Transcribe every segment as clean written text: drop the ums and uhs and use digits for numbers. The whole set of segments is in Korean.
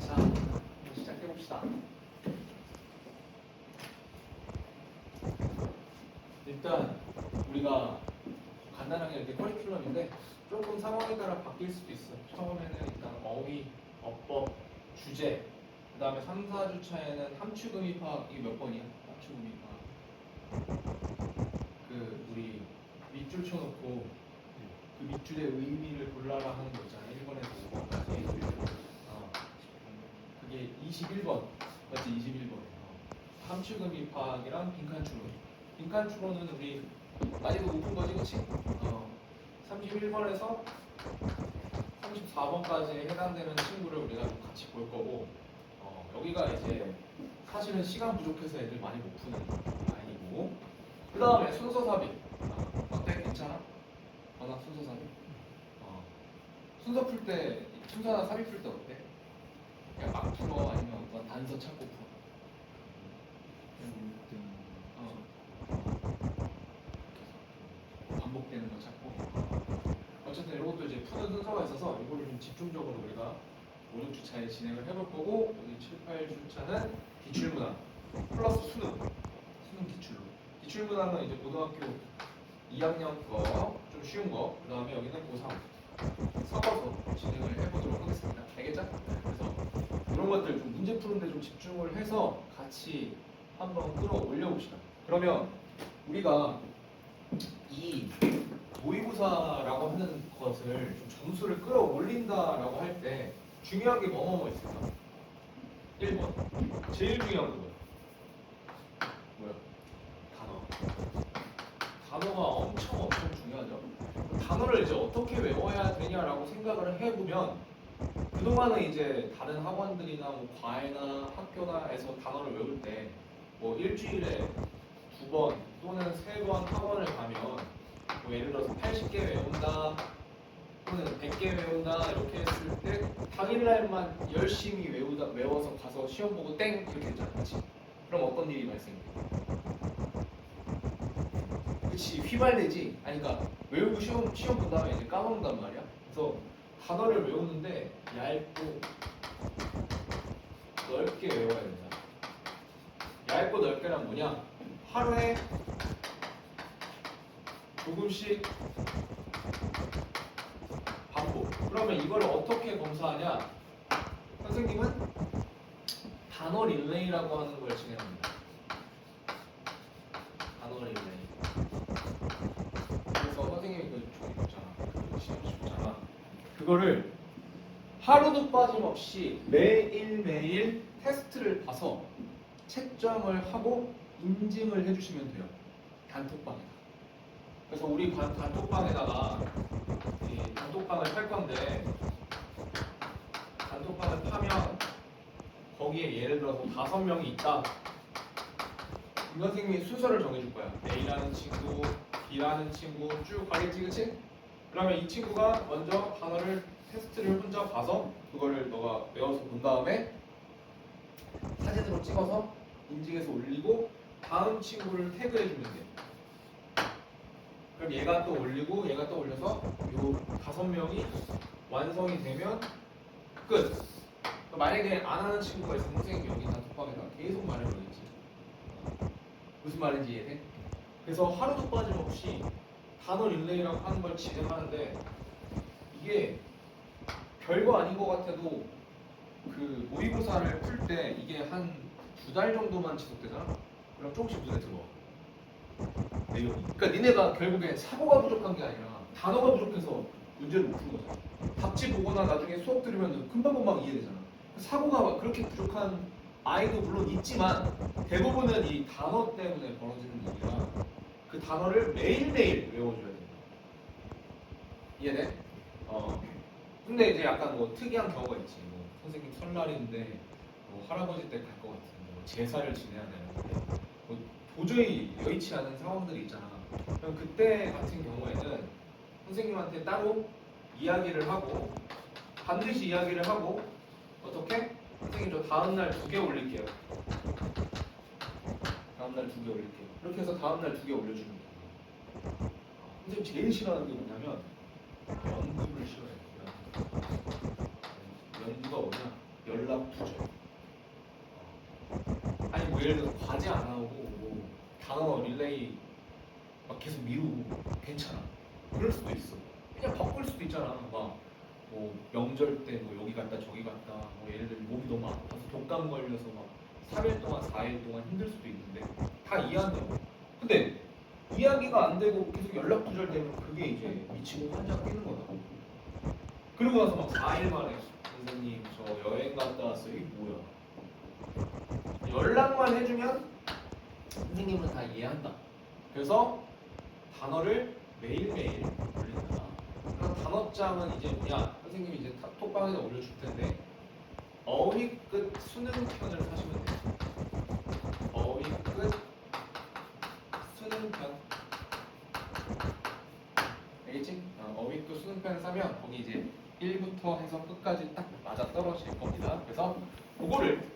자, 시작해봅시다. 일단 우리가 간단하게 이렇게 커리큘럼인데 조금 상황에 따라 바뀔 수도 있어. 처음에는 일단 어휘, 어법, 주제, 그 다음에 3, 4주차에는 함축의미 파악이 몇 번이야? 함축의미 파악. 그 우리 밑줄 쳐놓고 그 밑줄의 의미를 골라라 하는 거 있잖아. 1번에서 5번까지. 그게 21번. 맞지? 21번. 함축의미 파악이랑 빈칸 추론. 빈칸 추론은 우리 난이도 높은 거지, 그치? 31번에서 34번까지 해당되는 친구를 우리가 같이 볼 거고, 여기가 이제 사실은 시간 부족해서 애들 많이 못 푸는 라인이고, 그 다음에 순서 삽입. 어때? 괜찮아? 전화 순서 삽입? 순서 풀 때, 순서나 삽입 풀 때 어때? 그냥 막 풀어? 아니면 어떤 단서 찾고 풀어? 반복되는 거 찾고. 어쨌든 이것도 이제 푸는 순서가 있어서 이거를 좀 집중적으로 우리가 5, 6주차에 진행을 해볼 거고, 여기 7, 8주차는 기출문항 플러스 수능 기출로. 기출문항은 이제 고등학교 2학년 거 좀 쉬운 거, 그 다음에 여기는 고3 섞어서 진행을 해보도록 하겠습니다. 알겠죠? 그래서 이런 것들 좀 문제 푸는데 좀 집중을 해서 같이 한번 끌어올려 봅시다. 그러면 우리가 이 모의고사라고 하는 것을 좀 점수를 끌어올린다라고 할 때 중요한 게 뭐뭐 있을까? 1번 제일 중요한 거 뭐야? 단어가 엄청 중요하죠. 단어를 이제 어떻게 외워야 되냐라고 생각을 해보면 그동안은 이제 다른 학원들이나 뭐 과외나 학교나에서 단어를 외울 때 뭐 일주일에 2번 또는 3번 학원을 가면 뭐 예를 들어서 80개 외운다 또는 100개 외운다 이렇게 했을 때 당일날만 열심히 외워서 가서 시험 보고 땡 이렇게 했잖아. 그치? 그럼 어떤 일이 발생해? 그치, 휘발되지? 아니 그러니까 외우고 시험 본 다음에 이제 까먹는단 말이야. 그래서 단어를 외우는데 얇고 넓게 외워야 된다. 얇고 넓게란 뭐냐? 하루에 조금씩 반복. 그러면 이걸 어떻게 검사하냐? 선생님은 단어 릴레이라고 하는 걸 진행합니다. 단어 릴레이. 그래서 선생님이 그 종이 줬잖아. 그거를 하루도 빠짐없이 매일매일 테스트를 봐서 채점을 하고 인증을 해주시면 돼요. 단톡방에다. 그래서 우리 단톡방에다가 이 단톡방을 팔 건데 단톡방을 파면 거기에 예를 들어서 5명이 있다. 이 선생님이 순서를 정해줄 거야. A라는 친구, B라는 친구 쭉 가겠지, 그치? 그러면 이 친구가 먼저 단어를 테스트를 혼자 봐서 그거를 너가 외워서 본 다음에 사진으로 찍어서 인증해서 올리고 다음 친구를 태그해주면 돼. 그럼 얘가 또 올리고 얘가 또 올려서 요 5명이 완성이 되면 끝. 만약에 안 하는 친구가 있으면 선생님이 여기 단톡방에다가 계속 말해보겠지. 무슨 말인지 이해돼? 그래서 하루도 빠짐없이 단어 릴레이라고 하는 걸 진행하는데 이게 별거 아닌 것 같아도 그 모의고사를 풀 때 이게 한 2달 정도만 지속되잖아? 그럼 조금씩 눈에 들어와. 내용이. 그러니까 니네가 결국에 사고가 부족한 게 아니라 단어가 부족해서 문제를 못 푸는 거잖아. 답지 보거나 나중에 수업 들으면 금방금방 이해되잖아. 사고가 그렇게 부족한 아이도 물론 있지만 대부분은 이 단어 때문에 벌어지는 일이라 그 단어를 매일매일 외워줘야 된다. 이해돼? 근데 이제 약간 뭐 특이한 경우가 있지. 뭐 선생님 설날인데 뭐 할아버지 댁 갈 것 같은데 뭐 제사를 지내야 되는데 뭐 도저히 여의치 않은 상황들이 있잖아. 그럼 그때 같은 경우에는 선생님한테 따로 이야기를 하고 반드시 이야기를 하고 어떻게? 선생님 저 다음날 2개 올릴게요. 다음날 2개 올릴게요. 이렇게 해서 다음날 2개 올려주는 거예요. 선생님 제일 싫어하는 게 뭐냐면 연구를 싫어해요. 연구가 뭐냐? 연락 두절. 아니 뭐 예를 들어서 과제 안 하고 뭐 단어 릴레이 막 계속 미루고 괜찮아. 그럴 수도 있어. 그냥 바꿀 수도 있잖아. 막 뭐 명절 때 뭐 여기 갔다 저기 갔다 뭐 예를 들면 몸이 너무 아파서 독감 걸려서 막 3일 동안 4일 동안 힘들 수도 있는데 다 이해한다고. 근데 이야기가 안 되고 계속 연락 두절되면 그게 이제 미치고 환장 뛰는 거다. 그리고 나서 막 4일 만에 선생님 저 여행 갔다 왔어요. 이게 뭐야? 연락만 해주면 선생님은 다 이해한다. 그래서 단어를 매일매일 올린다. 그럼 단어장은 이제 뭐냐? 선생님이 이제 톡방에다 올려줄 텐데 어휘 끝 수능편을 사시면 돼요. 어휘 끝 수능편. 알겠지? 어휘 끝 수능편을 사면 거기 이제 1부터 해서 끝까지 딱 맞아 떨어질 겁니다. 그래서 그거를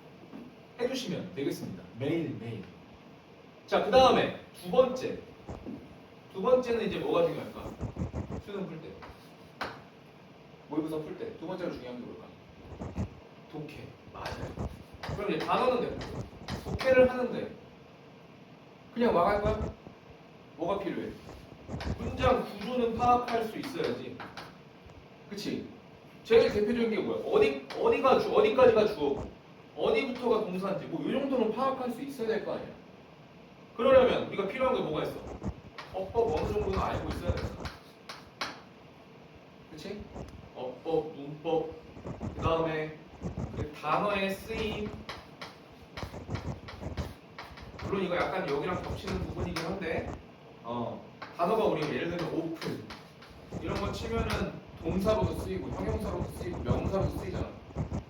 해주시면 되겠습니다. 매일매일. 자, 그 다음에 두 번째는 이제 뭐가 중요할까? 수능 풀 때. 모의고사 풀 때. 두 번째로 중요한 게 뭘까? 독해. 맞아요. 그럼 이제 단어는 됐고, 독해를 하는데, 그냥 망할 거야? 뭐가 필요해? 문장 구조는 파악할 수 있어야지. 그치? 제일 대표적인 게 뭐야? 어디까지가 주어고, 어디부터가 동사인지, 뭐, 이 정도는 파악할 수 있어야 될 거 아니야? 그러려면 우리가 필요한 게 뭐가 있어? 어법 어느 정도는 알고 있어야 되잖아. 그치? 어법, 문법, 그 다음에 그 단어의 쓰임. 물론 이거 약간 여기랑 겹치는 부분이긴 한데, 단어가 우리 예를 들면 오픈 이런 거 치면은 동사로도 쓰이고 형용사로도 쓰이고 명사로도 쓰이잖아.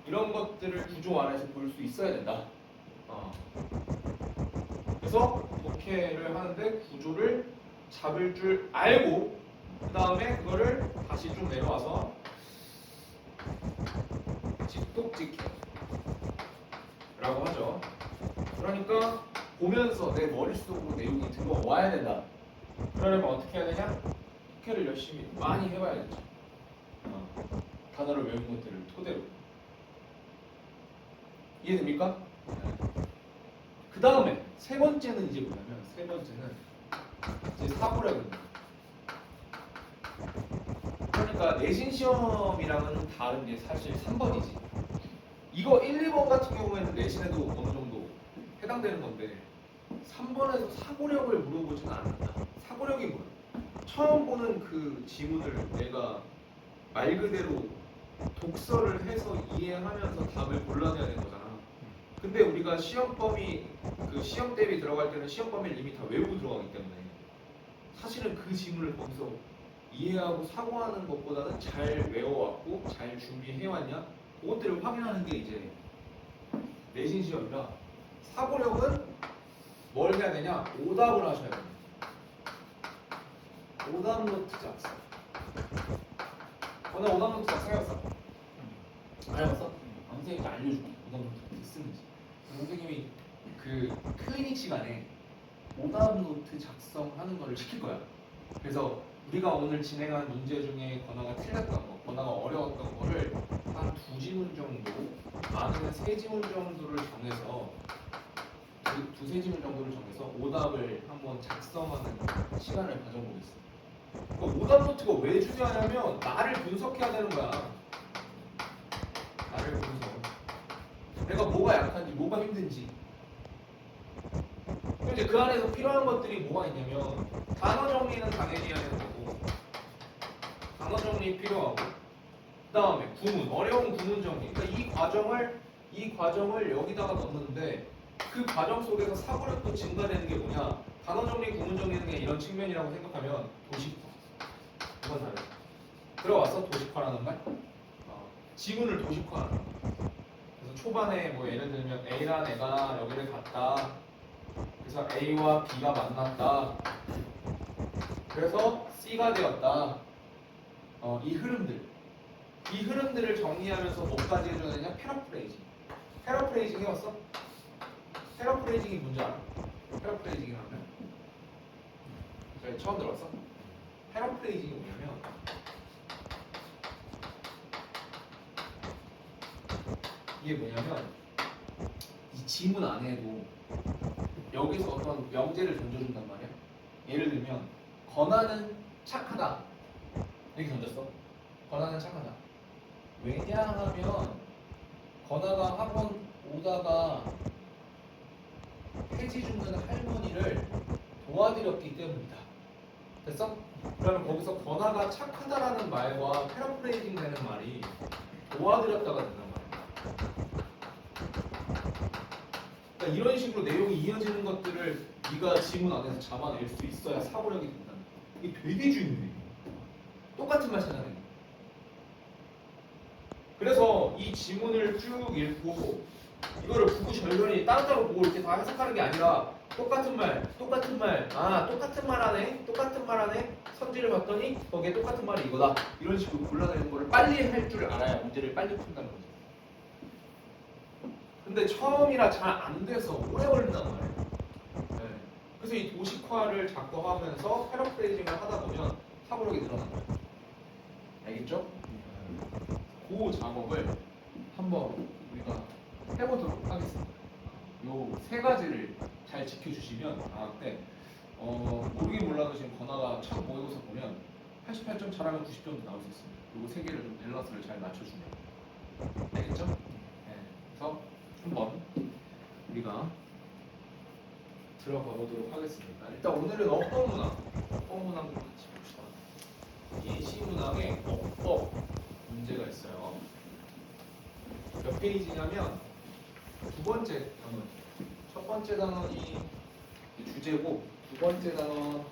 이런 것들을 구조 안에서 볼 수 있어야 된다. 그래서 독해를 하는데 구조를 잡을 줄 알고 그 다음에 그거를 다시 좀 내려와서 직독직해 라고 하죠. 그러니까 보면서 내 머릿속으로 내용이 들어와야 된다. 그러려면 어떻게 해야 되냐? 독해를 열심히 많이 해봐야겠죠. 단어를 외운 것들을 토대로. 이해됩니까? 그 다음에 세 번째는 이제 뭐냐면 세 번째는 이제 사고력입니다. 그러니까 내신 시험이랑은 좀 다른 게 사실 3번이지. 이거 1, 2번 같은 경우에는 내신에도 어느 정도 해당되는 건데 3번에서 사고력을 물어보지는 않는다. 사고력이 뭐야? 처음 보는 그 지문을 내가 말 그대로 독서를 해서 이해하면서 답을 골라내야 되는 거잖아. 근데 우리가 시험범위 그 시험 대비 들어갈 때는 시험 범위를 이미 다 외우고 들어가기 때문에 사실은 그 지문을 거기서 이해하고 사고하는 것보다는 잘 외워왔고 잘 준비해왔냐 그것들을 확인하는 게 이제 내신 시험이라 사고력은 뭘 해야 되냐? 오답을 하셔야 됩니다. 오답 노트 작성. 오늘 오답 노트 작성해봤어? 안 해봤어? 선생님이 알려줄게. 오답 노트 어떻게 쓰는지. 선생님이 그 클리닉 시간에 오답 노트 작성하는 거를 시킬 거야. 그래서 우리가 오늘 진행한 문제 중에 권화가 틀렸던 거, 권화가 어려웠던 거를 한 2지문 정도, 많으면 3지문 정도를 정해서 두세 지문 정도를 정해서 오답을 한번 작성하는 시간을 가져보겠습니다. 그러니까 오답 노트가 왜 중요하냐면 나를 분석해야 되는 거야. 나를 분석. 내가 뭐가 약한지, 뭐가 힘든지. 근데 그 안에서 필요한 것들이 뭐가 있냐면 단어 정리는 당연히 해야 되는 거고 단어 정리 필요하고 그 다음에 구문, 어려운 구문 정리. 그러니까 이 과정을 여기다가 넣는데 그 과정 속에서 사고력도 증가되는 게 뭐냐? 단어 정리, 구문 정리는 게 이런 측면이라고 생각하면 도식화. 이건 다르죠. 들어왔어? 도식화라는 말? 지문을 도식화하는 거. 그래서 초반에 뭐 예를 들면 A란 애가 여기를 갔다. 그래서 A와 B가 만났다. 그래서 C가 되었다. 이 흐름들을 정리하면서 뭐까지 해줘야 되냐? 패러프레이징. 패러프레이징 해왔어? 패러프레이징이 뭔지 알아? 패러프레이징이 하면 저희 처음 들어봤어? 패러프레이징이 뭐냐면 이게 뭐냐면 이 지문 안에도 여기서 어떤 명제를 던져준단 말이야. 예를 들면 건아는 착하다 이렇게 던졌어. 건아는 착하다. 왜냐하면 건아가 학원 오다가 폐지 줍는 할머니를 도와드렸기 때문이다. 됐어? 그러면 거기서 건아가 착하다라는 말과 패러프레이징 되는 말이 도와드렸다가 된단 말이야. 그러니까 이런 식으로 내용이 이어지는 것들을 네가 지문 안에서 잡아낼 수 있어야 사고력이 된다. 이게 되게 중요해. 똑같은 말 찾아내는 거야. 그래서 이 지문을 쭉 읽고 이거를 구구절절히 따로따로 보고 이렇게 다 해석하는 게 아니라 똑같은 말, 똑같은 말 하네, 똑같은 말 하네. 선지를 봤더니 거기에 똑같은 말이 이거다. 이런 식으로 골라내는 거를 빨리 할 줄 알아야 문제를 빨리 푼다는 거죠. 근데 처음이라 잘 안 돼서 오래 걸린단 말이에요. 네. 그래서 이 도식화를 자꾸 하면서 패러프레이징을 하다 보면 사고력이 늘어난 거예요. 알겠죠? 그 작업을 한번 우리가 해보도록 하겠습니다. 요 세 가지를 잘 지켜주시면 방학 때 모르긴 몰라도 지금 건아가 참 모의고사 보면 88점 잘하면 90점도 나올 수 있습니다. 요 세 개를 좀 밸런스를 잘 맞춰주면 알겠죠? 네. 그래서 한번 우리가 들어가 보도록 하겠습니다. 일단 오늘은 어법문항 좀 같이 봅시다. 예시문항에 어법 문제가 있어요. 몇 페이지냐면 두 번째 단원, 첫 번째 단원이 주제고 두 번째 단원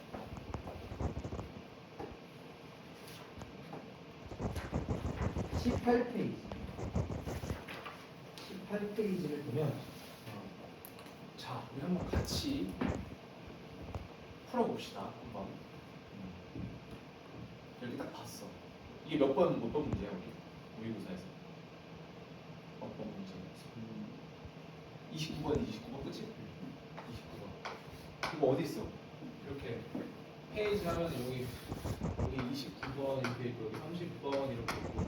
18페이지를 보면 자, 우리 한번 같이 풀어봅시다. 한번 여기 딱 봤어. 이게 몇 번 문제야 우리 모의고사에서? 어떤 문제? 29번 그치? 29번. 이거 어디 있어? 이렇게 페이지 하면 여기 29번 이렇게 있고 여기 30번 이렇게 있고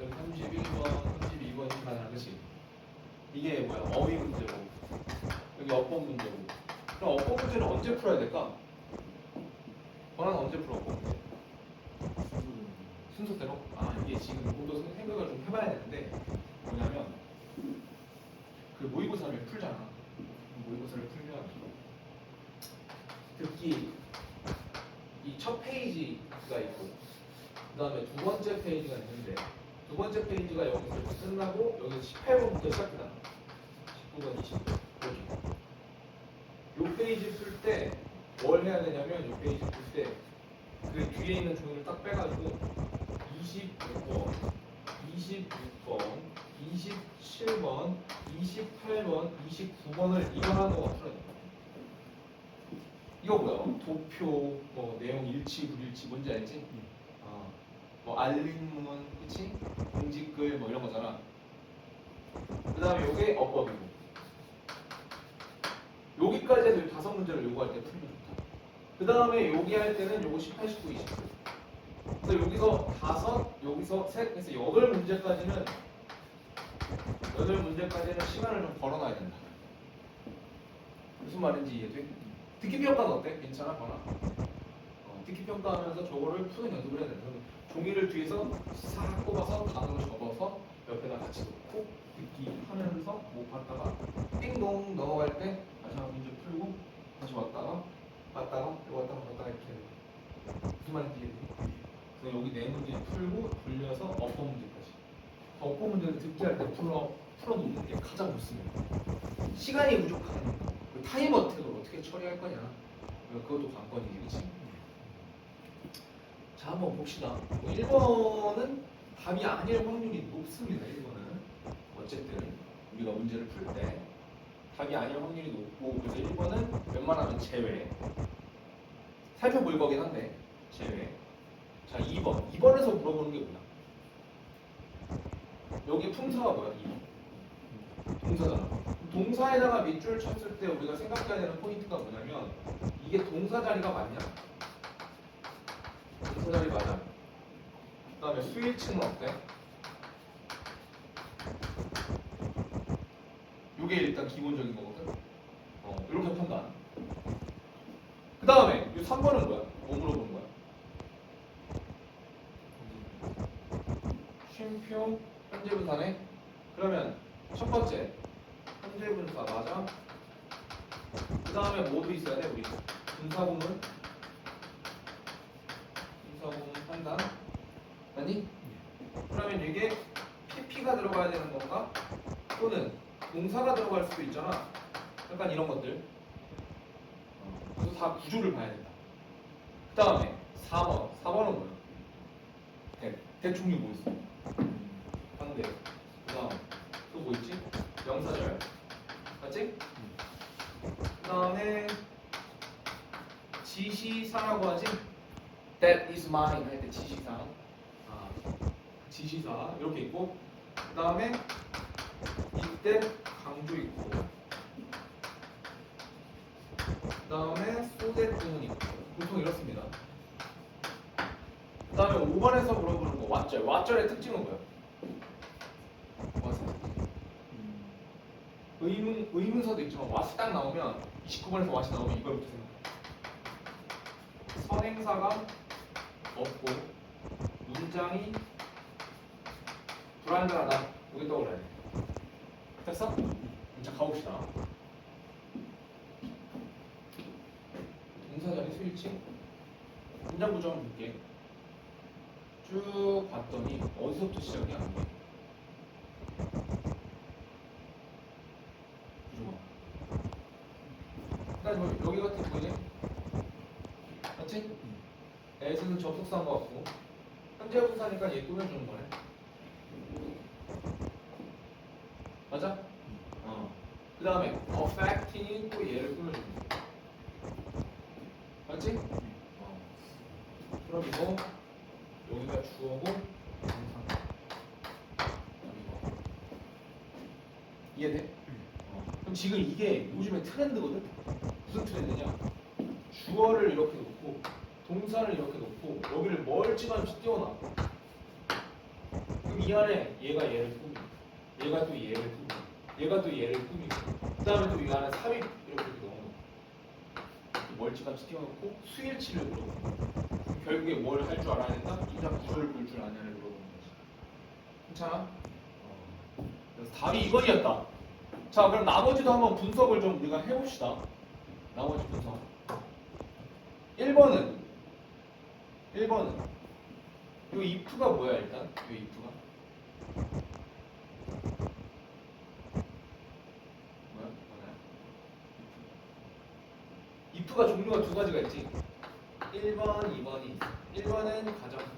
여기 31번, 32번 이렇게 하잖아, 그치? 이게 뭐야? 어휘 문제고 여기 어법 문제고. 그럼 어법 문제는 언제 풀어야 될까? 권한 언제 풀어? 어법 문제? 순서대로? 이게 지금 이것도 생각을 좀 해봐야 되는데 뭐냐면 그 모의고사를 풀잖아. 모의고사를 풀면 듣기 이 첫 페이지가 있고 그 다음에 두 번째 페이지가 있는데 두 번째 페이지가 여기서 이렇게 끝나고 여기 18번부터 시작이다. 19번, 20번 요 페이지 풀 때 뭘 해야 되냐면 요 페이지 풀 때 그 뒤에 있는 종이를 딱 빼가지고 26번, 26번, 27번, 28번, 29번을 이거 하는 거가 풀어야 돼. 이거 뭐야? 도표, 뭐 내용 일치, 불일치 뭔지 알지? 뭐 알림문, 그치? 공지글 뭐 이런 거잖아. 그 다음에 요게 어법이고 여기까지 해서 5문제를 요구할 때 풀면 좋다. 그 다음에 여기 할 때는 요거 18, 19, 20. 그래서 여기서 5, 여기서 3, 그래서 8문제까지는 시간을 좀 걸어놔야 된다. 무슨 말인지 이해돼? 듣기평가는 어때? 괜찮아? 거나? 듣기평가하면서 저거를 푸는 연습을 해야 된다. 종이를 뒤에서 싹 뽑아서 단어를 접어서 옆에다 같이 놓고 듣기 하면서 뭐 봤다가 띵동 넘어갈 때 다시 한번 문제 풀고 다시 왔다가 이거 왔다가 이렇게 해야 돼. 무슨 말인지 이해돼? 그래서 여기 4문제 풀고 돌려서 어법 문제까지. 어법 문제는 듣기 할 때 풀어놓는 게 가장 좋습니다. 시간이 부족한 그 타임 어택을 어떻게 처리할 거냐. 그것도 관건이지, 그치? 자, 한번 봅시다. 1번은 답이 아닐 확률이 높습니다. 1번은 어쨌든 우리가 문제를 풀 때 답이 아닐 확률이 높고 그래서 1번은 웬만하면 제외. 살펴볼 거긴 한데 제외. 자, 2번에서 물어보는 게 뭐야? 여기 품사가 뭐야? 2번 동사잖아. 동사에다가 밑줄 쳤을 때 우리가 생각해야 되는 포인트가 뭐냐면 이게 동사 자리가 맞냐? 동사 자리 맞아. 그 다음에 수일치는 어때? 요게 일단 기본적인 거거든. 이렇게 판단. 그 다음에 이 3번은 뭐야? 뭐 물어보는 거야? 쉼표 현재 분사네. 그러면 첫 번째 현재 분사 맞아. 그 다음에 뭐도 있어야 돼 우리? 분사구문. 분사구문 판단. 아니? 그러면 이게 PP가 들어가야 되는 건가? 또는 동사가 들어갈 수도 있잖아. 약간 이런 것들. 그래서 다 구조를 봐야 된다. 그 다음에 4번. 4번은 뭐야? 대충류 뭐 있어? 상대. 그 다음 또 뭐 있지? 명사절. 맞지? 그 다음에 지시사라고 하지? That is mine 할 때 지시사. 지시사 이렇게 있고, 그 다음에 이때 강조 있고, 그 다음에 소대등은 있고, 보통 이렇습니다. 그 다음에 5번에서 물어보는 거 왓절. 왓절의 특징은 뭐야? 의문사도 있지만 왓이 딱 나오면 29번에서 왓이 나오면 이걸부터 생각해. 선행사가 없고 문장이 불완전하다. 여기 떠올라야 돼. 됐어? 자 가봅시다. 동사자리 스위치. 문장 구조 한번 볼게. 쭉 봤더니 어디서부터 시작이야? 구조가. 일단 여기 같은 경우에 맞지? S는 접속사인 것 같고 현재 분사니까 얘 꾸며주는 거네. 맞아? 그 다음에 affecting이 또 얘를 꾸며주는 거. 맞지? 그럼 이거 여기가 주어고 동사. 이해돼? 그럼 지금 이게 요즘에 트렌드거든? 무슨 트렌드냐? 주어를 이렇게 놓고 동사를 이렇게 놓고 여기를 멀찌감치 띄워놔. 그럼 이 안에 얘가 얘를 꾸미고 얘가 또 얘를 꾸미고 얘가 또 얘를 꾸미고 그 다음에 또 이 안에 삽입 이렇게 넣어놓고 멀찌감치 띄워놓고 수일치를 물어보는. 결국에 뭘 할 줄 알아야 된다? 문장 구조를 볼 줄 아냐를 물어보는 거지. 괜찮아? 그래서 답이 이번이었다. 자, 그럼 나머지도 한번 분석을 좀 우리가 해봅시다. 나머지 분석. 1번은 이 if가 뭐야 일단? 이 if가 뭐야? if가 종류가 두 가지가 있지. 1번, 2번이 있어. 1번은 가정법.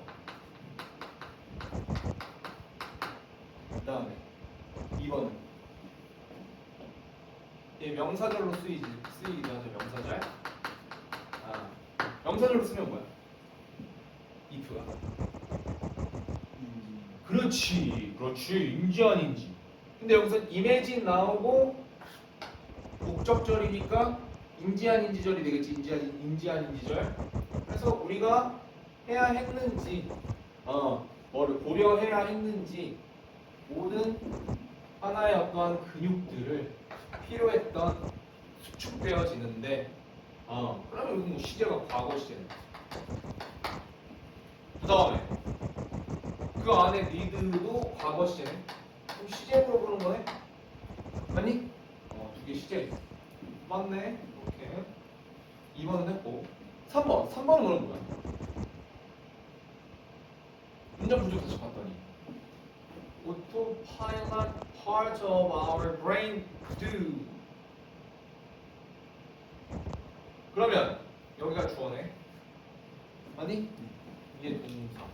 그 다음에 2번은 얘 명사절로 쓰이기도 하죠. 명사절. 명사절로 쓰면 뭐야? if가. 그렇지. 인지 아닌지. 근데 여기서 imagine 나오고 목적절이니까 인지 아닌지절이 되겠지. 인지 아닌지절. 그래서 우리가 해야 했는지, 뭐를 고려해야 했는지 모든 하나의 어떤 근육들을 필요했던 수축되어지는데, 그러면 여기 뭐 시제가 과거 시제네. 그 다음에 그 안에 need도 과거 시제네. 그럼 시제 물어보는 거네? 아니? 두 개 시제. 맞네. 이렇게 2번은 했고 3번은 뭐라는 거야? 문장 구조 다시 봤더니 Autopilot part of our brain do. 그러면 여기가 주어네. 아니? 이게 동사.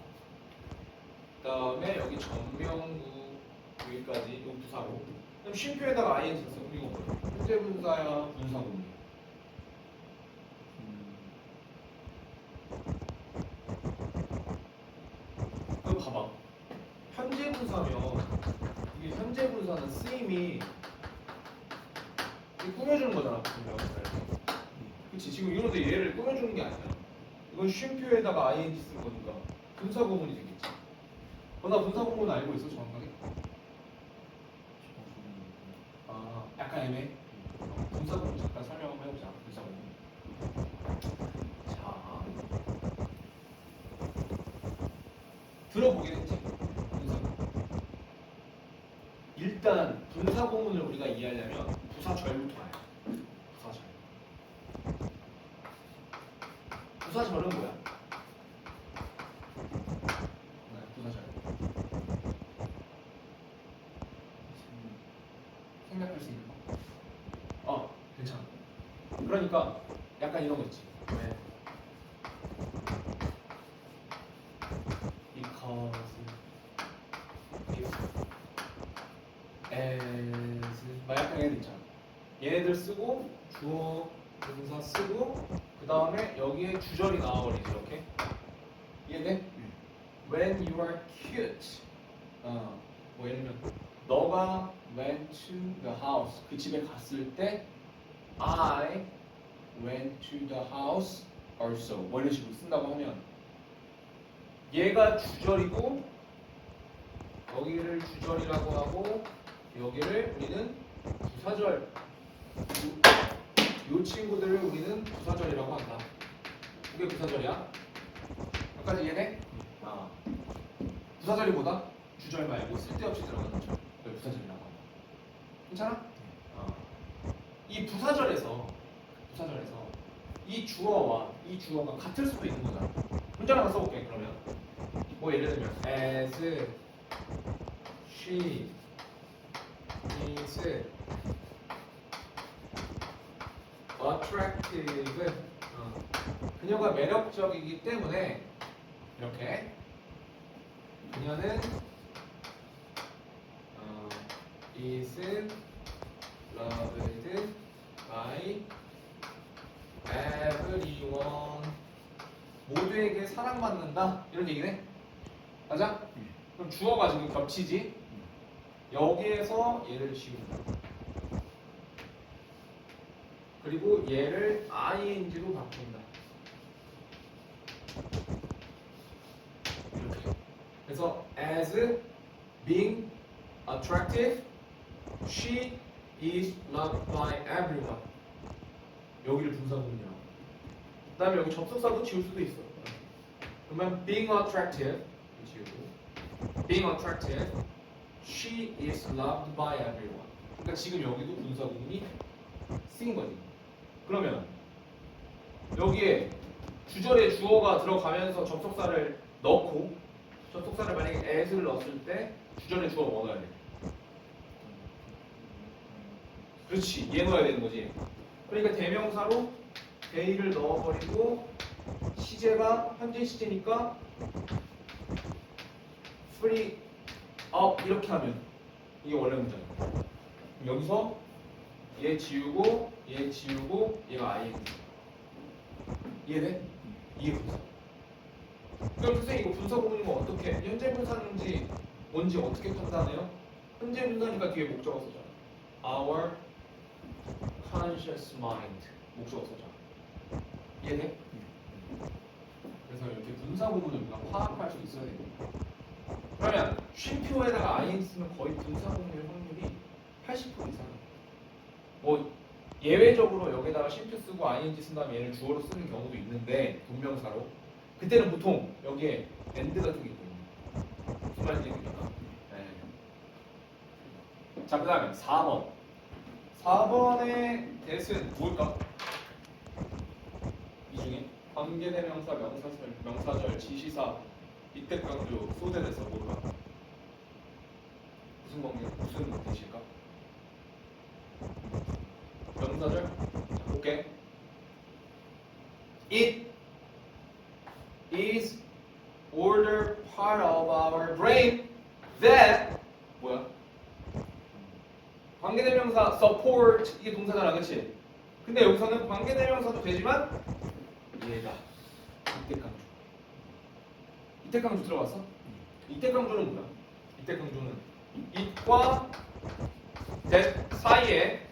그 다음에 여기 전명구 여기까지 요 부사로. 그럼 쉼표에다가 ing 써. 그리고 뭐야? 현재 분사야 분사구문. 그럼 봐봐. 현재 분사면 이게 현재 분사는 쓰임이 꾸며주는 거잖아. 그치? 지금 이런데 얘를 꾸며주는 게 아니야. 이건 쉼표에다가 ing 쓴 거니까 분사구문이 되겠지. 나 분사구문 알고 있어 정확하게? 애매해. 분사구문 잠깐 설명 한번 해보자. 분사구문. 자, 들어보긴 했지. 분사구문. 일단 분사구문을 우리가 이해하려면 부사절부터 알아야 돼. 부사절. 부사절은 뭐야? 부사절. 생각할 수 있는 거. 괜찮아. 그러니까 약간 이런 거 있지. 왜? Because, if, as, 막 약간 얘네들 있잖아. 얘네들 쓰고 주어, 동사 쓰고 그 다음에 여기에 주절이 나와버리지 이렇게. 이해돼? When you are cute. 뭐 예를 들면 너가 went to the house. 그 집에 갔을 때 I went to the house also. 뭐 이런 식으로 쓴다고 하면 얘가 주절이고 여기를 주절이라고 하고 여기를 우리는 부사절. 이 친구들을 우리는 부사절이라고 한다. 이게 부사절이야. 여기까지 이해돼? 부사절이보다 주절 말고 쓸데없이 들어가는 절. 그걸 부사절이라고 한다. 괜찮아? 이 부사절에서 이 주어와 이 주어가 같을 수도 있는 거잖아. 문장 하나 써볼게. 그러면 뭐 예를 들면 as she is attractive. 그녀가 매력적이기 때문에 이렇게 그녀는 is loved by everyone. 모두에게 사랑받는다 이런 얘기네. 맞아? 그럼 주어가 지금 겹치지. 여기에서 얘를 지운다. 그리고 얘를 ing로 바꾼다. 이렇게. 그래서 as being attractive, she is loved by everyone. 여기를 분사구문이라고. 그다음에 여기 접속사도 지울 수도 있어. 그러면 being attractive 지우고 being attractive, she is loved by everyone. 그러니까 지금 여기도 분사구문이 쓰인 거지. 그러면 여기에 주절에 주어가 들어가면서 접속사를 넣고 접속사를 만약에 as를 넣었을 때 주절에 주어 뭐 넣어야 돼? 그렇지, 얘 넣어야 되는 거지. 그러니까 대명사로 they를 넣어버리고 시제가 현재 시제니까 free up 이렇게 하면 이게 원래 문장이야. 여기서 얘 지우고 얘가 I. 이해돼? 이해 분사. 그럼 선생님 이거 분사 구문이면 어떻게 현재 분사인지 뭔지 어떻게 판단해요? 현재 분사니까 뒤에 목적어 쓰잖아. Our conscious mind. 목적어 쓰잖아. 이해돼? 그래서 이렇게 분사 구문을 우리가 파악할 수 있어야 됩니다. 그러면 쉼표에다가 ing 쓰면 거의 분사 구문일 확률이 80% 이상이야. 뭐 예외적으로 여기다가 쉼표 쓰고 ing 쓴 다음에 얘를 주어로 쓰는 경우도 있는데 동명사로 그때는 보통 여기에 and 같은 게 있거든요. 무슨 말인지 모르겠다. 네. 자, 그 다음에 4번 4번의 대수는 뭘까? 이 중에 관계대명사, 명사절, 지시사, 이때강조, 소대에서 뭘까? 무슨 관계, 무슨 대실까? 명사절? 자, 볼게. It is older part of our brain that 뭐야? 관계대명사 support 이게 동사잖아, 그렇지? 근데 여기서는 관계대명사도 되지만 얘가 이때강조. 이때강조 들어봤어? 이때강조는 뭐야? 이때강조는 it과 that 사이에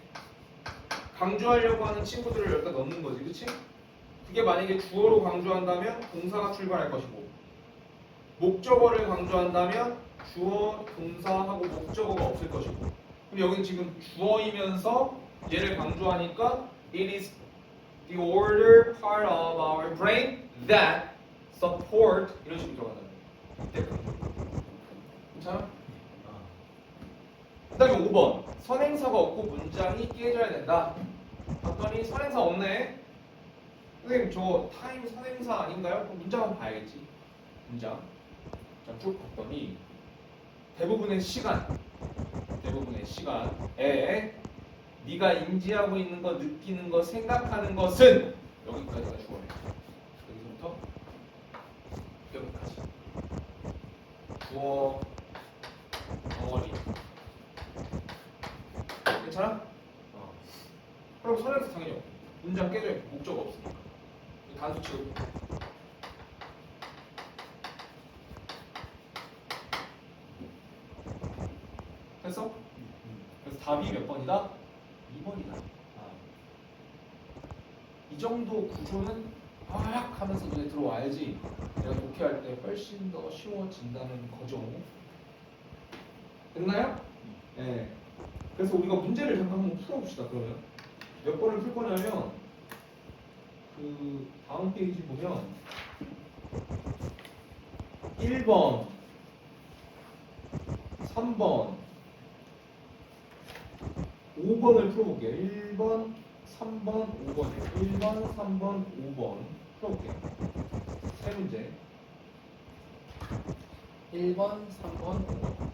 강조하려고 하는 친구들을 여기다 넣는 거지, 그치? 그게 만약에 주어로 강조한다면 동사가 출발할 것이고 목적어를 강조한다면 주어, 동사하고 목적어가 없을 것이고 그럼 여기 지금 주어이면서 얘를 강조하니까 it is the order part of our brain that support 이런 식으로 들어간다. 이때 강조. 괜찮아? 그다음에 5번 선행사가 없고 문장이 깨져야 된다. 봤더니 선행사 없네. 선생님 저 타임 선행사 아닌가요? 그럼 문장 한번 봐야겠지. 문장. 자, 쭉 봤더니 대부분의 시간에 네가 인지하고 있는 것, 느끼는 것, 생각하는 것은 여기까지가 주어래. 여기서부터 여기까지. 주어, 덩어리. 괜찮아? 그럼 선행사 당연히 없고 문장 깨져 있고 목적 없으니까 단수 치고. 됐어? 그래서 답이 몇 번이다? 2번이다. 이 정도 구조는 막 하면서 눈에 들어와야지 내가 독해할 때 훨씬 더 쉬워진다는 거죠. 됐나요? 네. 그래서 우리가 문제를 잠깐 한번 풀어봅시다. 그러면 몇 번을 풀 거냐면 그 다음 페이지 보면 1번, 3번, 5번을 풀어볼게요. 1번, 3번, 5번이에요. 1번, 3번, 5번 풀어볼게요. 세 문제. 1번, 3번, 5번.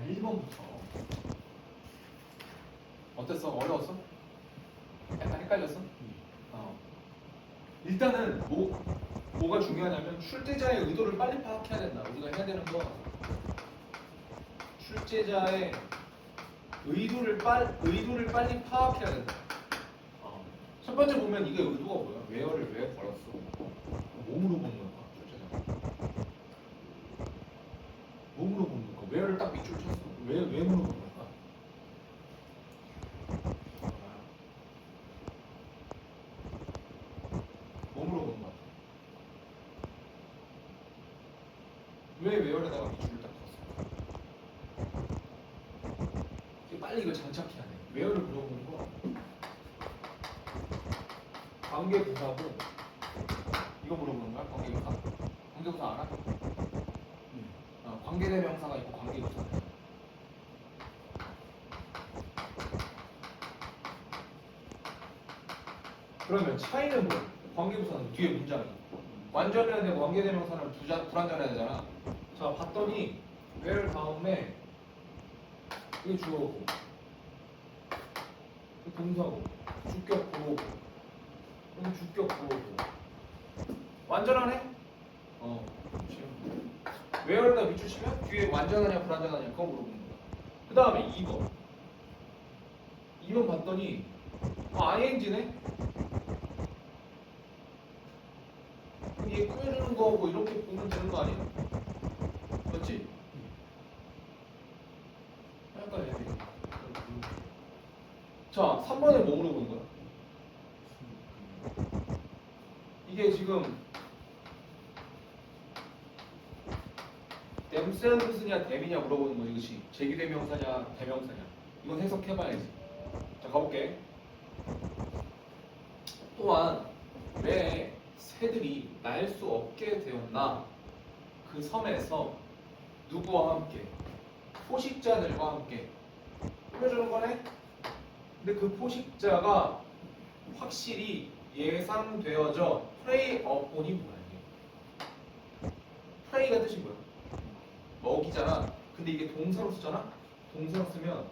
1번부터. 어땠어? 어려웠어? 약간 헷갈렸어? 일단은 뭐가 중요하냐면 출제자의 의도를 빨리 파악해야 된다. 우리가 해야 되는 건 출제자의 의도를 빨리 파악해야 된다. 첫 번째 보면 이게 의도가 뭐야? 웨어를 왜 걸었어? 몸으로 보는 거야, 출제자. 몸으로 보는 거. 웨어를 딱 밑줄 쳤어. 왜 물어보는 거야? 몸으로 보는 거야. 왜 웨어에다가 밑줄을 딱 쳤어? 빨리 이걸 장착해야 돼. 웨어를 물어보는 거. 관계부사고 이거 물어보는 거야? 관계부사? 관계부사 알아? 관계대명사가 있고 관계부사. 그러면 차이는 뭐야? 관계부사는 뒤에 문장이 완전해야 되고 관계대명사는 불완전해야 되잖아. 자, 봤더니 where 다음에 이게 주어고 동사고 주격 보호고 그럼 주격 보호고 완전하네? 그렇지. where에다 밑줄 치면 뒤에 완전하냐 불완전하냐 그거 물어보는 거야. 그 다음에 2번 봤더니 ing네? 얘 꾸며주는 거고 이렇게 보면 되는 거 아니야? 맞지? 약간 애매해. 자, 3번에 뭐 물어보는 거야? 이게 지금 themselves냐 them이냐 물어보는 거지, 그치? 제기대명사냐 대명사냐 이건 해석해봐야지. 자, 가볼게. 또한 왜 새들이 날 수 없게 되었나? 그 섬에서 누구와 함께? 포식자들과 함께 꾸며주는 거네? 근데 그 포식자가 확실히 예상되어져 prey upon이 뭐야 이게? prey가 뜻이 뭐야? 먹이잖아. 근데 이게 동사로 쓰잖아? 동사로 쓰면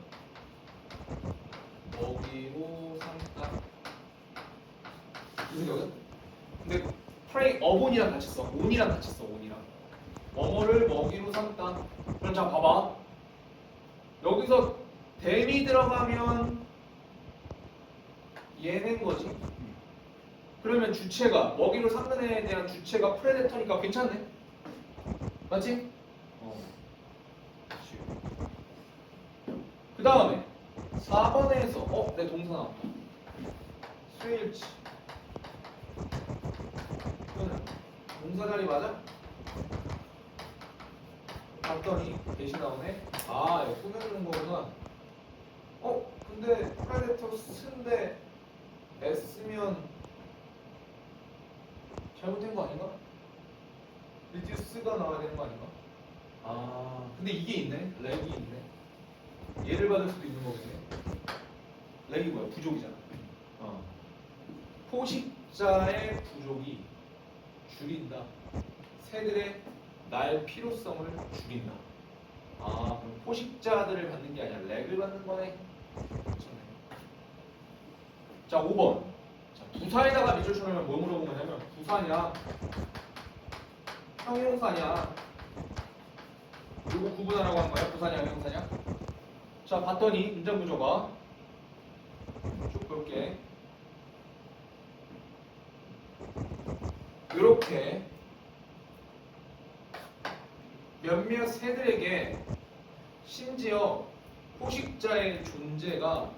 먹이로 삼다 이거거든? 근데 prey upon이랑 같이 써. on이랑 같이 써. on이랑 뭐뭐를 먹이로 삼다. 그럼 자 봐봐. 여기서 them이 들어가면 얘는 거지. 그러면 주체가 먹이로 삼는 애에 대한 주체가 프레데터니까 괜찮네. 맞지? 그 다음에 4번에서 내 동사 나왔다. 수일치. 이거는 동사 자리 맞아? 봤더니 대신 나오네. 아, 이거 꾸며주는 거구나. 근데 프레데터 쓴데 S면 잘못된 거 아닌가? reduce가 나와야 되는 거 아닌가? 근데 이게 있네. 렉이 있네. 얘를 받을 수도 있는 거겠네. 렉이 뭐야? 부족이잖아. 포식자의 부족이 줄인다. 새들의 날 필요성을 줄인다. 그럼 포식자들을 받는 게 아니라 렉을 받는 거네. 그렇네. 자, 5번. 자, 부사에다가 밑줄 쳐놓으면 뭐 물어본 거냐면 부사냐, 형용사냐, 이거 구분하라고 한 거야. 부사냐, 형용사냐. 자, 봤더니 문장 구조가 쭉 볼게. 이렇게 몇몇 새들에게 심지어 포식자의 존재가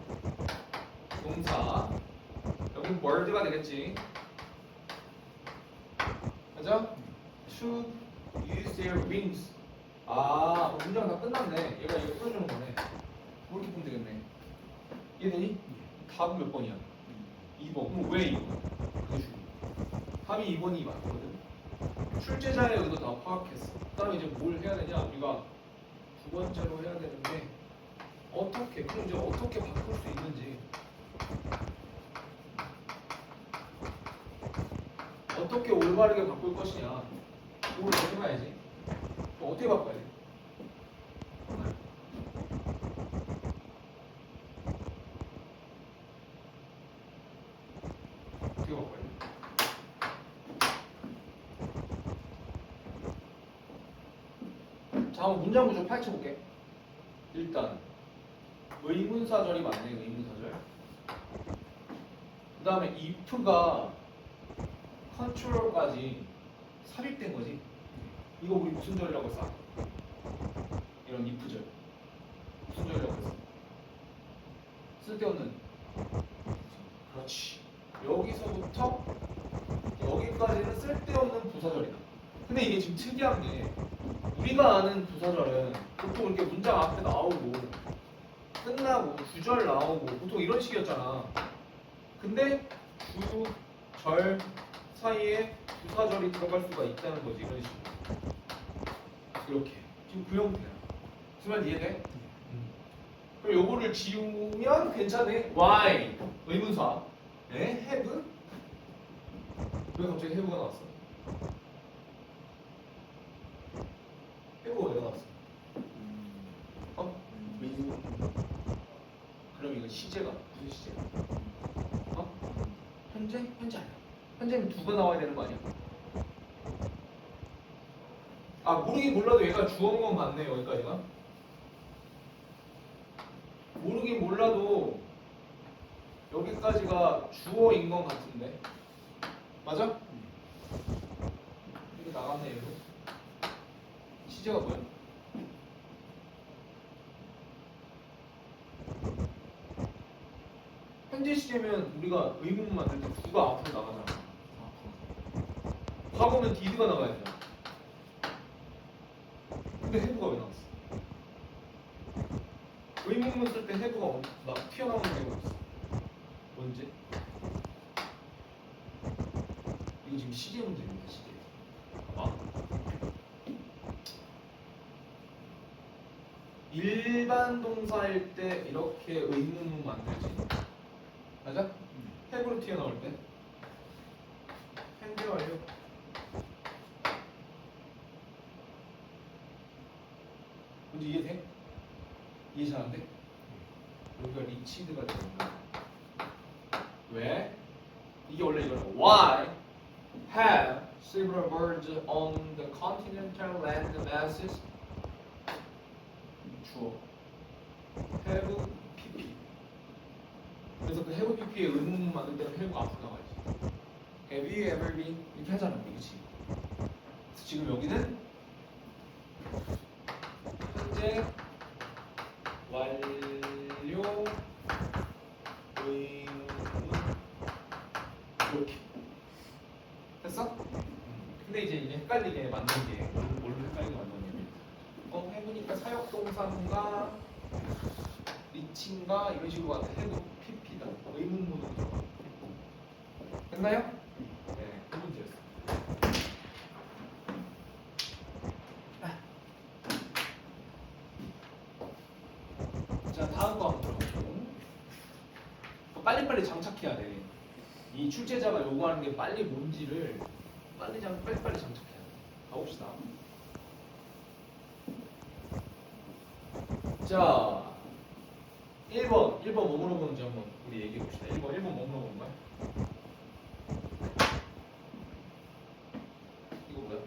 동사, 여기 word가 되겠지. 그죠? To use their wings. 문장 다 끝났네. 얘가 이거 풀어주는 거네. 이렇게 보면 되겠네. 이해되니? 답은 몇 번이야? 2번. 그럼 왜 2번? 그게 중요해. 답이 2번이 맞거든. 출제자의 의도 다 파악했어. 그다음에 이제 뭘 해야 되냐? 우리가 두 번째로 해야 되는 게 그럼 이제 어떻게 바꿀 수 있는지, 어떻게 올바르게 바꿀 것이냐, 그걸 해봐야지. 어떻게 바꿔야 돼? 자, 한번 문장 구조 파헤쳐볼게. 일단 의문사절이 맞네. 의문사절. 그 다음에 if가 컨트롤까지 삽입된 거지. 이거 우리 무슨 절이라고 했어? 이런 if절 무슨 절이라고 했어? 쓸데없는. 그렇지. 여기서부터 여기까지는 쓸데없는 부사절이다. 근데 이게 지금 특이한 게 우리가 아는 부사절은 보통 이렇게 문장 앞에 나오고 끝나고 구절 나오고 보통 이런 식이었잖아. 근데 구, 절 사이에 부사절이 들어갈 수가 있다는 거지. 이런 식으로. 이렇게. 지금 그 형태야. 무슨 말인지 이해돼? 그럼 요거를 지우면 괜찮네. Why? 의문사. 네? Have? 왜 갑자기 have가 나왔어? have가 왜 나왔어? 어? 그럼 이거 시제가 무슨 시제야? 어? 현재? 현재 아니야. 현재는 두가 나와야 되는 거 아니야? 아, 모르긴 몰라도 얘가 주어인 건 맞네. 여기까지가. 모르긴 몰라도 여기까지가 주어인 건 같은데. 맞아? 이거 나갔네. 얘도. 시제가 뭐야? 현재 시제면 우리가 의문문 만들 때 두가 앞으로 나가잖아. 과거면 디드가 나가야 돼. 근데 해부가 왜 나왔어? 의문문 쓸 때 해부가 막 튀어나오는 경우가 있어. 언제? 이거 지금 시제 문제입니다. 시제. 봐봐. 일반 동사일 때 이렇게 의문문 만들지. 맞아? 해부로 튀어나올 때 현재 완료. 뭔지 이해돼? 이해 잘 안 돼? 여기가 리치드가 되는 거야. 왜? 이게 원래 이거야. Why have several birds on the continental land masses? 주어. have pp. 그래서 그 have pp의 의문문 만들 때는 have가 앞으로 나가야지. Have you ever been? 이렇게 하잖아, 그렇지? 그래서 지금 여기는 현재 완료 의문문 이렇게 됐어? 근데 이제 헷갈리게 만든 게 뭘로 헷갈리게 만드냐면 해보니까 사역동사인가 리치인가 이런 식으로 가서 해도 PP다 의문문으로 들어가. 됐나요? 네, 그 문제였어. 자, 다음 거 한번 들어보죠. 빨리빨리 장착해야 돼. 이 출제자가 요구하는 게 빨리 뭔지를 빨리빨리 장착해야 돼. 가봅시다. 자, 1번 뭐 물어보는지 한번 우리 얘기해 봅시다. 1번 뭐 물어보는 거야? 이거 뭐야?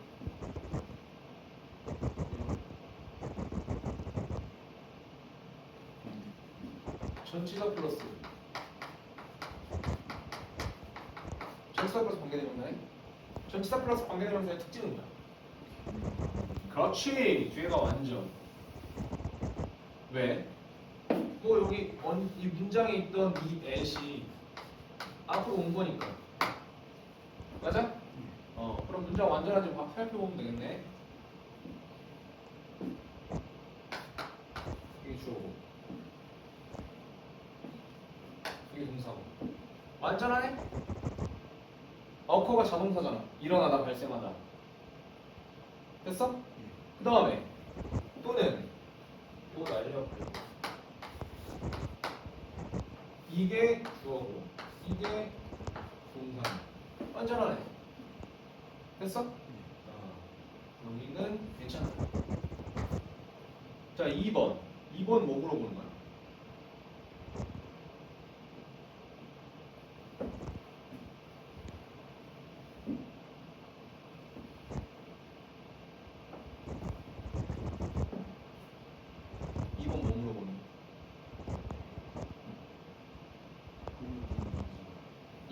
전치사 플러스 관계대명사네? 전치사 플러스 관계대명사의 특징은 뭐야? 그렇지! 뒤에가 완전. 왜? 뭐 여기 이 문장에 있던 이 at이 앞으로 온 거니까. 맞아? 그럼 문장 완전한지 살펴보면 되겠네. 이게 주어고 이게 동사고. 완전하네? 어커가 자동사잖아. 일어나다 발생하다. 됐어? 그 다음에 또는 이거 날려버려. 이게 주어고 이게 동사. 완전하네. 됐어? 여기는 괜찮아. 자, 2번 뭐 물어보는 거야?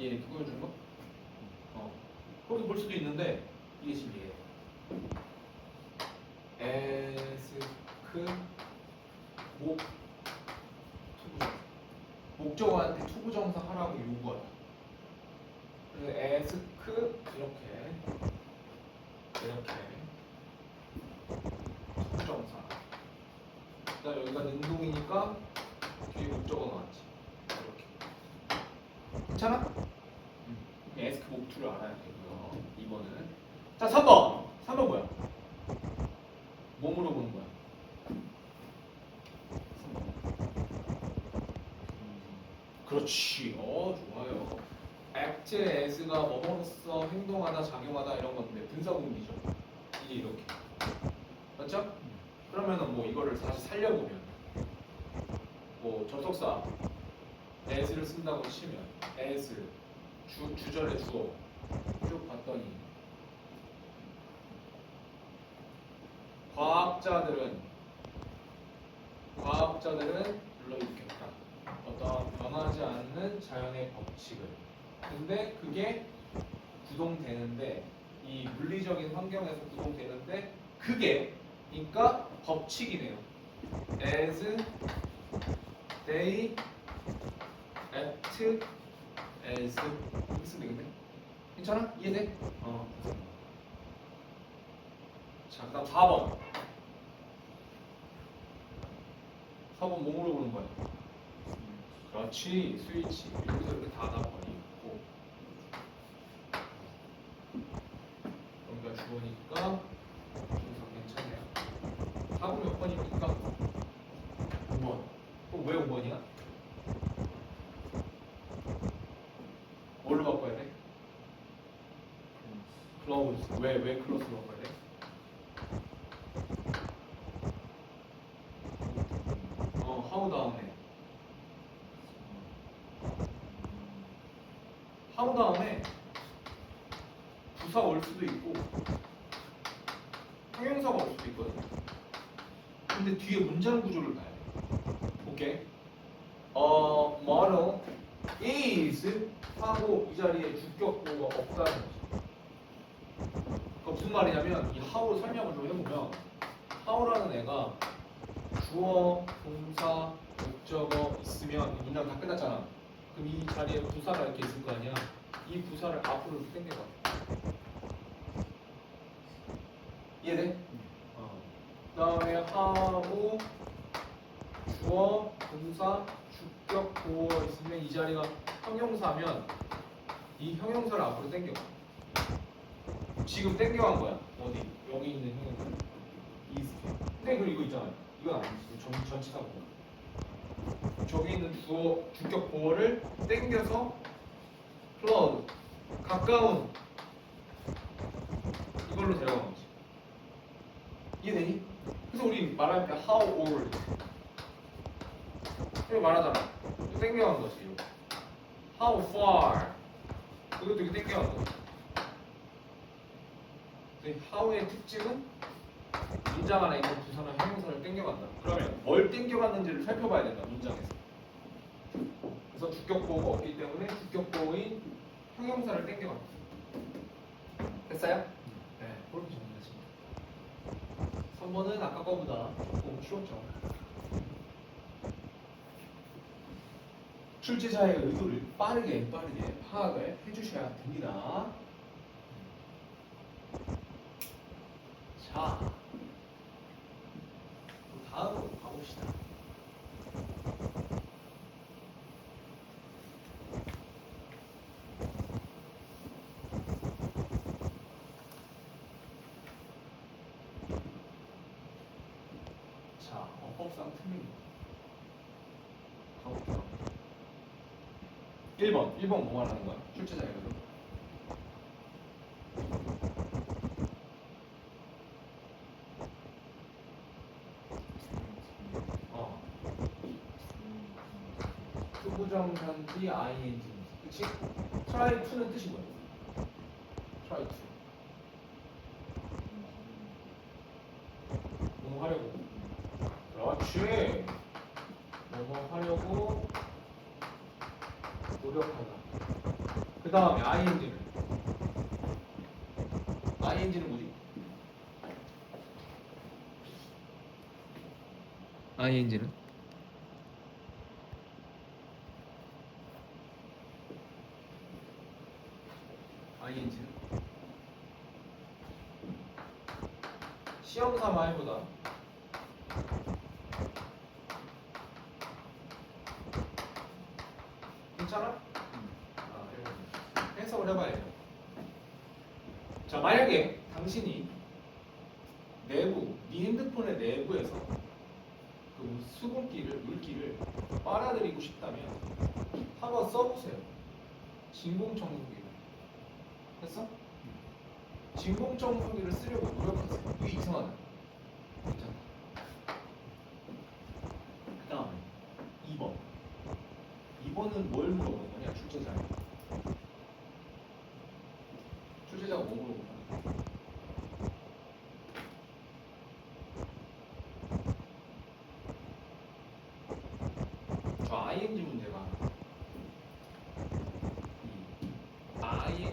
얘 이렇게 꾸며주는 거? 그렇게 볼 수도 있는데 이게 진리예요. 에스크 목 투부정사. 목적어한테 투부정사 하라고 요구하다. 그래서 에스크 이렇게 투부정사. 그다음 여기가 능동이니까 뒤에 목적어 나왔지. 이렇게. 괜찮아? 에스크 목투를 알아야 되고요. 2번은. 자, 3번. 3번 뭐야? 뭐 물어보는 거야? 3번. 그렇지. 좋아요. act as가 뭐뭐로써 행동하다, 작용하다 이런 건데 분사구문이죠. 이게 이렇게. 맞죠? 그러면은 뭐 이거를 다시 살려보면 뭐 접속사 as를 쓴다고 치면 as 주절의 주어 쭉 봤더니 과학자들은 불러일으켰다. 어떤 변하지 않는 자연의 법칙을. 근데 그게 구동되는데 이 물리적인 환경에서 구동되는데 그게 그러니까 법칙이네요. As they act as 이렇게 쓰면 되겠네. 괜찮아? 이해돼? 자, 그다음 4번. 4번 뭐 물어보는 거야? 그렇지, 스위치. 여기서 이렇게 다 나버리고 여기가 주어니까 중상 괜찮네요. 4번 몇 번입니까? 5번. 그럼 왜 5번이야? 뭘로 바꿔야 돼? 클로즈. 왜 클로즈로 바꿔야 돼? 하우 다음에 하우 다음에 부사 올 수도 있고 형용사가 올 수도 있거든. 근데 뒤에 문장 구조를 봐야 돼. 오케이. model is 하고 이 자리에 주격보가 없다는 거지. 그러니까 무슨 말이냐면 이 how로 설명을 좀 해보면 how라는 애가 주어, 동사, 목적어 있으면 문장 다 끝났잖아. 그럼 이 자리에 부사가 이렇게 있을 거 아니야. 이 부사를 앞으로 이렇게 당겨봐. 이해돼? 그 다음에 하고 주어, 동사, 주격, 보어 있으면 이 자리가 형용사면 이 형용사를 앞으로 당겨봐. 지금 당겨간 거야. 어디? 여기 있는 형용사. 근데 그리고 이거 있잖아요. 이건 아니지. 전치사고. 저기 있는 주어, 주격, 보어를 당겨서 close, 가까운 이걸로 데려가는 거지. 이해되니? 그래서 우리 말할 때 how or 이거 말하잖아. 이거 당겨간 거지. 이거. how far 이것도 이렇게 당겨간 거지. how의 특징은 문장 안에 있는 부사나 형용사를 당겨간다. 그러면 뭘 당겨갔는지를 살펴봐야 된다. 문장에서. 그래서 주격보호가 없기 때문에 주격보호인 형용사를 당겨간다. 됐어요? 네, 그렇게 정리하십니다. 3번은 아까 거보다 조금 쉬웠죠. 출제자의 의도를 빠르게 파악을 해주셔야 됩니다. 자, 다음으로 가봅시다. 자, 어법상 틀린 거 가볼게요. 1번 뭐 말하는 거야? 출제자의 의도. 부정사인지 ing인지. 그치? try to는 뜻이 뭐야? try to. 뭐뭐 하려고. 그렇지. 뭐뭐 하려고 노력하다. 다음에 ING는 뭐지? ING는? 시험 삼아 해보다. 괜찮아? 해석을 해봐야죠. 자, 만약에 당신이 내부, 네 핸드폰의 내부에서 그 수분기를, 물기를 빨아들이고 싶다면 한번 써보세요. 진공청소기를. 했어? 진공청소기를 쓰려고 노력하세요. 이게 이상하다. 괜찮아. 그 다음에 2번. 2번은 뭘 물어보는 거냐? 출제자에. 출제자가 뭐 물어보냐? 저 ING 문제가 이 ING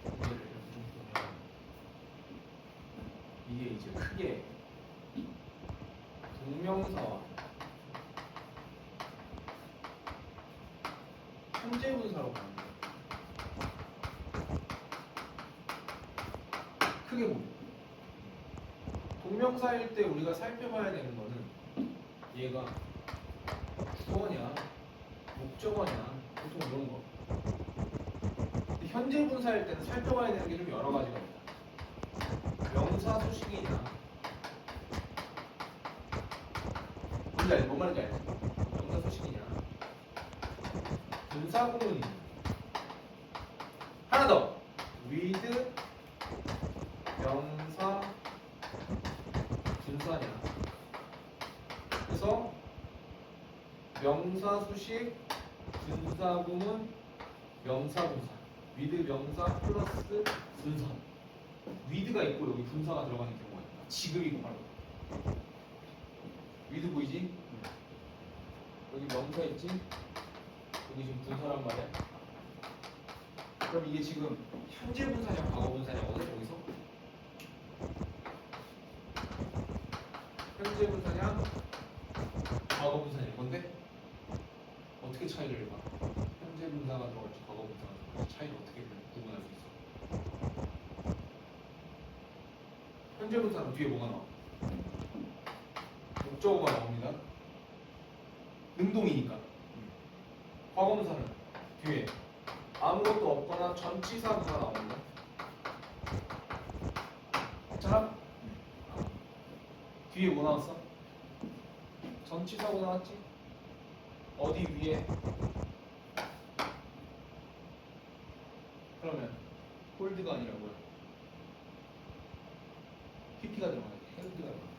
문제를 좀 보면 이게 이제 크게 동명사와 현재분사로 가는 거예요. 크게 보면 동명사일 때 우리가 살펴봐야 되는 거는 얘가 주어냐 목적어냐 보통 이런 거. 근데 현재 분사일 때는 살펴봐야 되는 게 좀 여러 가지가 있다. 명사 수식이냐 뭔지 알지? 뭔 말인지 알지? 명사 수식이냐 분사 구문이냐 하나 더 with 명사 분사냐. 그래서 명사 수식 분사 구문 명사 분사 with 명사 플러스 분사 with가 있고 여기 분사가 들어가는 경우가 있다. 지금이고 바로 with 보이지? 여기 명사 있지? 여기 지금 분사란 말이야. 그럼 이게 지금 현재 분사냐 과거 분사냐거든. 여기서 현재 분사냐 과거 분사냐 건데 어떻게 차이를 봐? 현재 분사가 들어갈지 과거 분사가 들어갈지 차이를 어떻게 구분할 수 있어? 현재 분사는 뒤에 뭐가 나와? 목적어가 나옵니다. 능동이니까. 과거 분사는 뒤에 아무것도 없거나 전치사가 나옵니다. 괜찮아? 뒤에 뭐 나왔어? 전치사고 나왔지? 어디 위에? 그러면 홀드가 아니라 뭐야? PP가 들어가야 돼. 헬드가 들어가야 돼.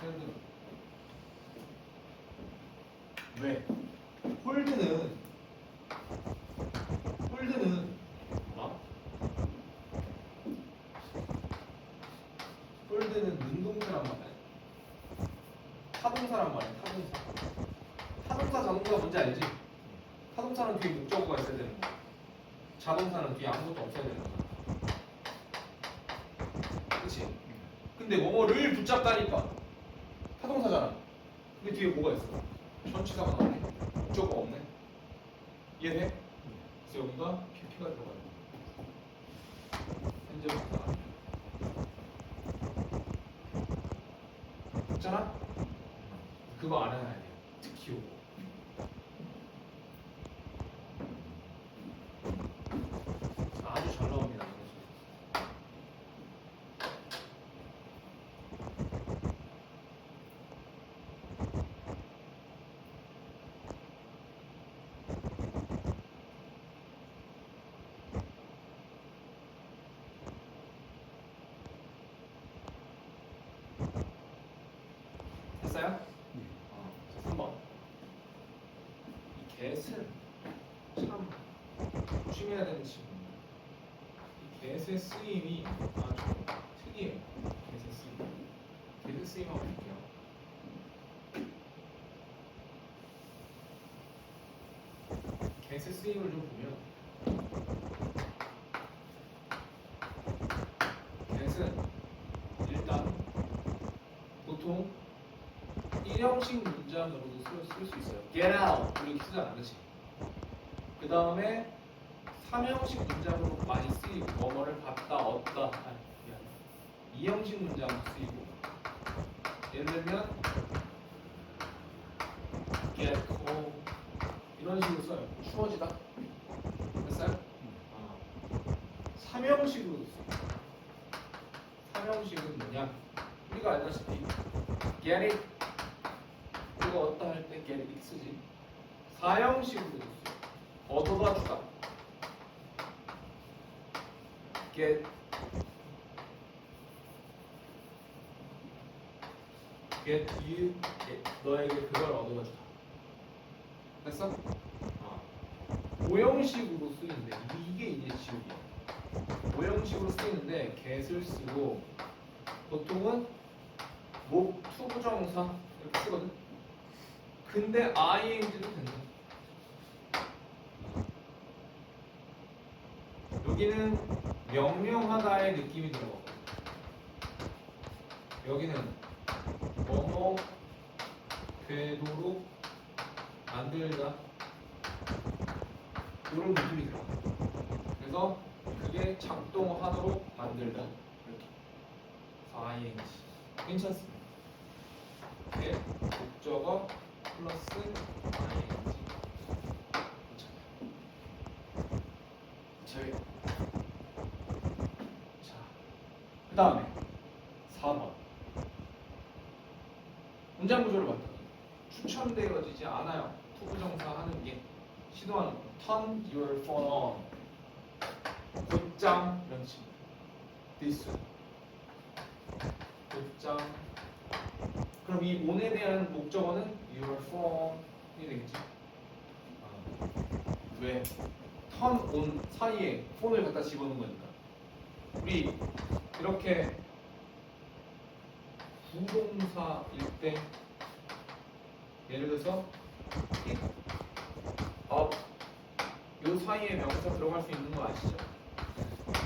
헬드. 왜? 홀드는 뭐야? 홀드는 능동사란 말이야. 타동사란 말이야. 타동사 자동사 뭔지 알지? 타동사는 뒤에 목적어가 있어야 되는 거야. 자동사는 뒤에 아무것도 없어야 되는 거야. 그치? 근데 뭐뭐를 붙잡다니까 타동사잖아. 근데 뒤에 뭐가 있어? 전치사가 나오네. 목적어가 없네. 이해돼? 그래서 여기가 PP가 들어가야 돼. 현재 분사. 있잖아? 그거 알아놔야 돼요. 특히 요거. 아주 잘 나옵니다. 됐어요? 3번. 이 get은 참 조심해야 되는 친구입니다. 이 get의 쓰임이 아주 특이해요. get의 쓰임. get의 쓰임 한번 볼게요. 쓰임을 좀 보면 get은 일단 보통 일형식 문장으로도 쓸 수 있어요. get out 이렇게 쓰잖아, 그렇지? 그 다음에 삼형식 문장으로 많이 쓰이고 뭐뭐를 받다, 얻다, 이형식 문장으로 쓰이고 예를 들면 get cold 이런 식으로 써요. 추워지다. 됐어요? 삼형식으로 써요. 삼형식은 뭐냐? 우리가 알다시피 get it 이거 얻다 할 때 get it 쓰지. 사형식으로 써요. 얻어다 주다. get you 너에게 그걸 얻어다 주다. 됐어? 오형식으로 쓰이는데 이게 이제 지옥이야. 오형식으로 쓰이는데 get을 쓰고 보통은 목 투부정사 이렇게 쓰거든. 근데 ing도 된다. 여기는 명령하다의 느낌이 들어가. 여기는 뭐뭐 되도록 만들다 이런 느낌이 들어가. 그래서 그게 작동하도록 만들다 이렇게. ing 괜찮습니다. 이게 목적어 플러스 ing 괜찮아요. 자, 그 다음에 4번 문장 구조를 봤다. 추천되어지지 않아요. 투부정사 하는 게 시도하는 거. Turn your phone on. 곧장 이런 식으로. This. 곧장. 그럼 이 on에 대한 목적어는 your phone이 되겠지. 왜? turn on 사이에 폰을 갖다 집어넣은 거니까. 우리 이렇게 부동사일 때 예를 들어서 pick up 요 사이에 명사 들어갈 수 있는 거 아시죠?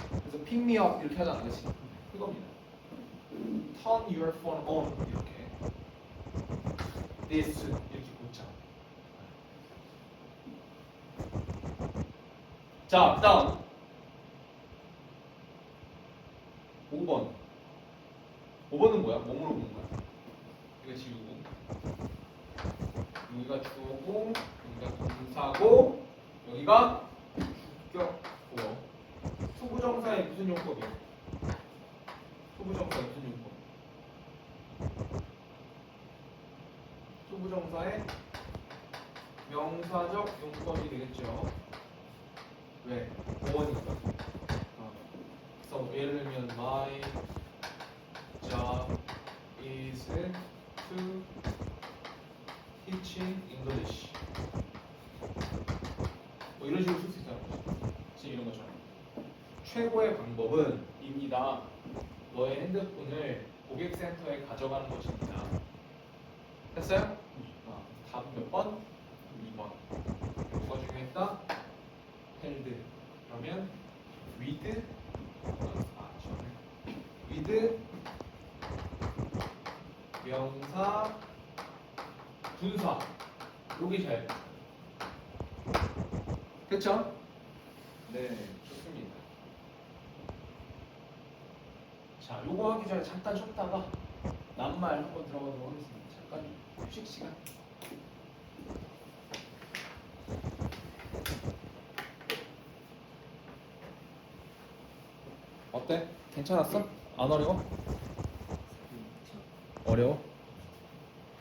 그래서 pick me up 이렇게 하잖아, 그렇지? 그겁니다. turn your phone on 이렇게 this 이렇게 고쳐. 자, 다음 5번. 5번은 뭐야? 뭐 물어보는 거야? 이거 지우고 여기가 주어고 여기가 동사고 여기가 주격고 투부정사의 무슨 용법이야? 투부정사의 무슨 용법? 투부정사의 명사적 용법이 되겠죠. 왜? 보어니까. 그래서 예를 들면 my job is to teaching English. 뭐 이런 식으로 쓸 수 있잖아. 지금 이런 것처럼. 최고의 방법은 입니다. 너의 핸드폰을 고객센터에 가져가는 것입니다. 됐어요? 답 몇 번? 2번. 뭐가 중요했다? held. 그러면 with with 명사 분사 여기 잘 됐죠? 네, 좋습니다. 자, 요거 하기 전에 잠깐 쉬었다가 낱말 한번 들어가도록 하겠습니다. 잠깐 휴식 시간. 어때? 괜찮았어? 안 어려워? 어려워?